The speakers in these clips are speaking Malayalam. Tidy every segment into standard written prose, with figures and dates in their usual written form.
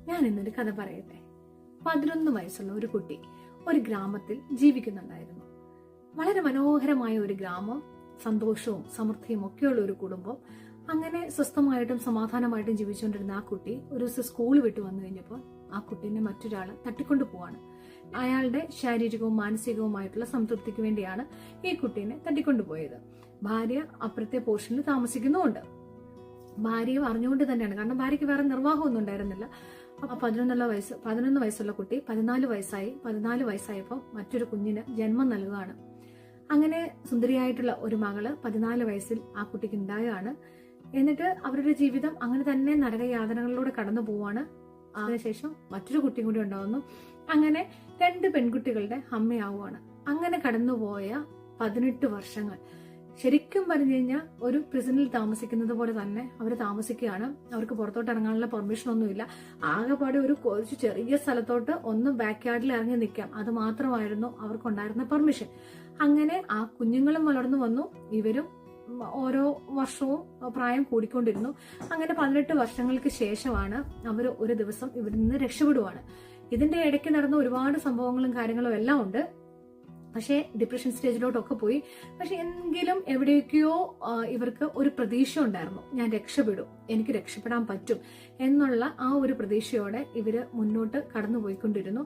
ഞാൻ ഇന്നൊരു കഥ പറയട്ടെ. 11 വയസ്സുള്ള ഒരു കുട്ടി ഒരു ഗ്രാമത്തിൽ ജീവിക്കുന്നുണ്ടായിരുന്നു. വളരെ മനോഹരമായ ഒരു ഗ്രാമം, സന്തോഷവും സമൃദ്ധിയും ഒക്കെയുള്ള ഒരു കുടുംബം. അങ്ങനെ സ്വസ്ഥമായിട്ടും സമാധാനമായിട്ടും ജീവിച്ചുകൊണ്ടിരുന്ന ആ കുട്ടി ഒരു ദിവസം സ്കൂൾ വിട്ടു വന്നു കഴിഞ്ഞപ്പോൾ ആ കുട്ടീനെ മറ്റൊരാൾ തട്ടിക്കൊണ്ടു പോവാണ്. അയാളുടെ ശാരീരികവും മാനസികവുമായിട്ടുള്ള സംതൃപ്തിക്ക് വേണ്ടിയാണ് ഈ കുട്ടീനെ തട്ടിക്കൊണ്ടുപോയത്. ഭാര്യ അപ്പുറത്തെ പോർഷനിൽ താമസിക്കുന്നുമുണ്ട്. ഭാര്യയെ അറിഞ്ഞുകൊണ്ട് തന്നെയാണ്, കാരണം ഭാര്യയ്ക്ക് വേറെ നിർവാഹമൊന്നും ഉണ്ടായിരുന്നില്ല. 11 വയസ്സുള്ള കുട്ടി 14 വയസ്സായപ്പോൾ മറ്റൊരു കുഞ്ഞിന് ജന്മം നൽകുകയാണ്. അങ്ങനെ സുന്ദരിയായിട്ടുള്ള ഒരു മകള് 14 വയസ്സിൽ ആ കുട്ടിക്ക് ഉണ്ടാകുകയാണ്. എന്നിട്ട് അവരുടെ ജീവിതം അങ്ങനെ തന്നെ നരകയാതനകളിലൂടെ കടന്നു പോവാണ്. അതിനുശേഷം മറ്റൊരു കുട്ടിയും കൂടി ഉണ്ടാവുന്നു. അങ്ങനെ 2 പെൺകുട്ടികളുടെ അമ്മയാവുകയാണ്. അങ്ങനെ കടന്നുപോയ 18 വർഷങ്ങൾ ശരിക്കും പറഞ്ഞു കഴിഞ്ഞാൽ ഒരു പ്രിസണിൽ താമസിക്കുന്നത് പോലെ തന്നെ അവർ താമസിക്കുകയാണ്. അവർക്ക് പുറത്തോട്ട് ഇറങ്ങാനുള്ള പെർമിഷൻ ഒന്നുമില്ല. ആകെപ്പാടെ ഒരു കുറച്ച് ചെറിയ സ്ഥലത്തോട്ട് ഒന്ന് ബാക്ക് യാർഡിൽ ഇറങ്ങി നിൽക്കാം, അത് മാത്രമായിരുന്നു അവർക്കുണ്ടായിരുന്ന പെർമിഷൻ. അങ്ങനെ ആ കുഞ്ഞുങ്ങളും വളർന്നു വന്നു, ഇവരും ഓരോ വർഷവും പ്രായം കൂടിക്കൊണ്ടിരുന്നു. അങ്ങനെ 18 വർഷങ്ങൾക്ക് ശേഷമാണ് അവർ ഒരു ദിവസം ഇവിടെ നിന്ന് രക്ഷപ്പെടുവാണ്. ഇതിന്റെ ഇടയ്ക്ക് നടന്ന ഒരുപാട് സംഭവങ്ങളും കാര്യങ്ങളും എല്ലാം ഉണ്ട്. പക്ഷേ ഡിപ്രഷൻ സ്റ്റേജിലോട്ടൊക്കെ പോയി. പക്ഷെ എങ്കിലും എവിടെയൊക്കെയോ ഇവർക്ക് ഒരു പ്രതീക്ഷ ഉണ്ടായിരുന്നു, ഞാൻ രക്ഷപ്പെടും, എനിക്ക് രക്ഷപ്പെടാൻ പറ്റും എന്നുള്ള ആ ഒരു പ്രതീക്ഷയോടെ ഇവര് മുന്നോട്ട് കടന്നുപോയിക്കൊണ്ടിരുന്നു.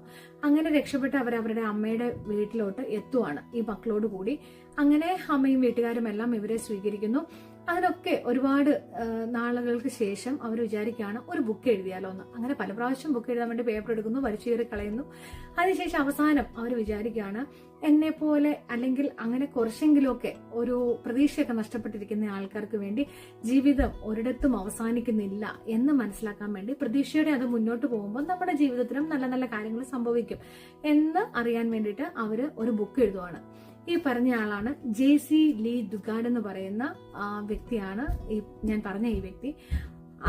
അങ്ങനെ രക്ഷപ്പെട്ട് അവരവരുടെ അമ്മയുടെ വീട്ടിലോട്ട് എത്തുവാണ് ഈ മക്കളോട് കൂടി. അങ്ങനെ അമ്മയും വീട്ടുകാരും എല്ലാം ഇവരെ സ്വീകരിക്കുന്നു. അതിനൊക്കെ ഒരുപാട് നാളുകൾക്ക് ശേഷം അവർ വിചാരിക്കുകയാണ് ഒരു ബുക്ക് എഴുതിയാലോ എന്ന്. അങ്ങനെ പല പ്രാവശ്യം ബുക്ക് എഴുതാൻ വേണ്ടി പേപ്പർ എടുക്കുന്നു, വലിച്ചു കയറി കളയുന്നു. അതിനുശേഷം അവസാനം അവർ വിചാരിക്കുകയാണ്, എന്നെ പോലെ അല്ലെങ്കിൽ അങ്ങനെ കുറച്ചെങ്കിലുമൊക്കെ ഒരു പ്രതീക്ഷയൊക്കെ നഷ്ടപ്പെട്ടിരിക്കുന്ന ആൾക്കാർക്ക് വേണ്ടി ജീവിതം ഒരിടത്തും അവസാനിക്കുന്നില്ല എന്ന് മനസ്സിലാക്കാൻ വേണ്ടി, പ്രതീക്ഷയോടെ അത് മുന്നോട്ട് പോകുമ്പോൾ നമ്മുടെ ജീവിതത്തിലും നല്ല നല്ല കാര്യങ്ങൾ സംഭവിക്കും എന്ന് അറിയാൻ വേണ്ടിയിട്ട് അവര് ഒരു ബുക്ക് എഴുതുവാണ്. ഈ പറഞ്ഞ ആളാണ് ജെസി ലീ ദുഗാർഡ് എന്ന് പറയുന്ന വ്യക്തിയാണ് ഞാൻ പറഞ്ഞ ഈ വ്യക്തി.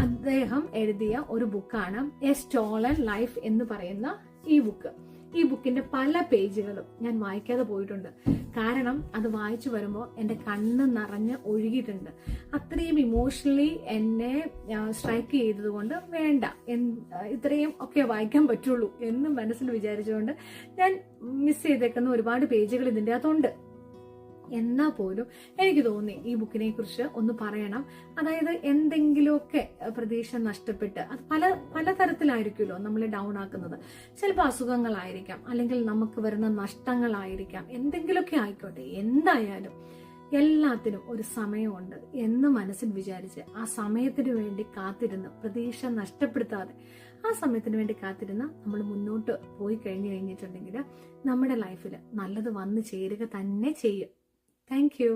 അദ്ദേഹം എഴുതിയ ഒരു ബുക്കാണ് എ സ്റ്റോളൻ ലൈഫ് എന്ന് പറയുന്ന ഈ ബുക്ക്. ഈ ബുക്കിന്റെ പല പേജുകളും ഞാൻ വായിക്കാതെ പോയിട്ടുണ്ട്. കാരണം അത് വായിച്ചു വരുമ്പോൾ എൻ്റെ കണ്ണ് നിറഞ്ഞ് ഒഴുകിയിട്ടുണ്ട്. അത്രയും ഇമോഷണലി എന്നെ സ്ട്രൈക്ക് ചെയ്തതുകൊണ്ട് വേണ്ട, ഇത്രയും ഒക്കെ വായിക്കാൻ പറ്റുള്ളൂ എന്ന് മനസ്സിൽ വിചാരിച്ചുകൊണ്ട് ഞാൻ മിസ് ചെയ്തേക്കുന്ന ഒരുപാട് പേജുകൾ ഇതിൻ്റെ അകത്തുണ്ട്. എന്നാൽ പോലും എനിക്ക് തോന്നി ഈ ബുക്കിനെ കുറിച്ച് ഒന്ന് പറയണം. അതായത് എന്തെങ്കിലുമൊക്കെ പ്രതീക്ഷ നഷ്ടപ്പെട്ട്, അത് പല തരത്തിലായിരിക്കുമല്ലോ നമ്മളെ ഡൗൺ ആക്കുന്നത്. ചിലപ്പോൾ അസുഖങ്ങളായിരിക്കാം, അല്ലെങ്കിൽ നമുക്ക് വരുന്ന നഷ്ടങ്ങളായിരിക്കാം, എന്തെങ്കിലുമൊക്കെ ആയിക്കോട്ടെ. എന്തായാലും എല്ലാത്തിനും ഒരു സമയമുണ്ട് എന്ന് മനസ്സിൽ വിചാരിച്ച് ആ സമയത്തിന് വേണ്ടി കാത്തിരുന്ന്, പ്രതീക്ഷ നഷ്ടപ്പെടുത്താതെ ആ സമയത്തിന് വേണ്ടി കാത്തിരുന്ന് നമ്മൾ മുന്നോട്ട് പോയി കഴിഞ്ഞിട്ടുണ്ടെങ്കിൽ നമ്മുടെ ലൈഫിൽ നല്ലത് വന്നു ചേരുക തന്നെ ചെയ്യും. Thank you.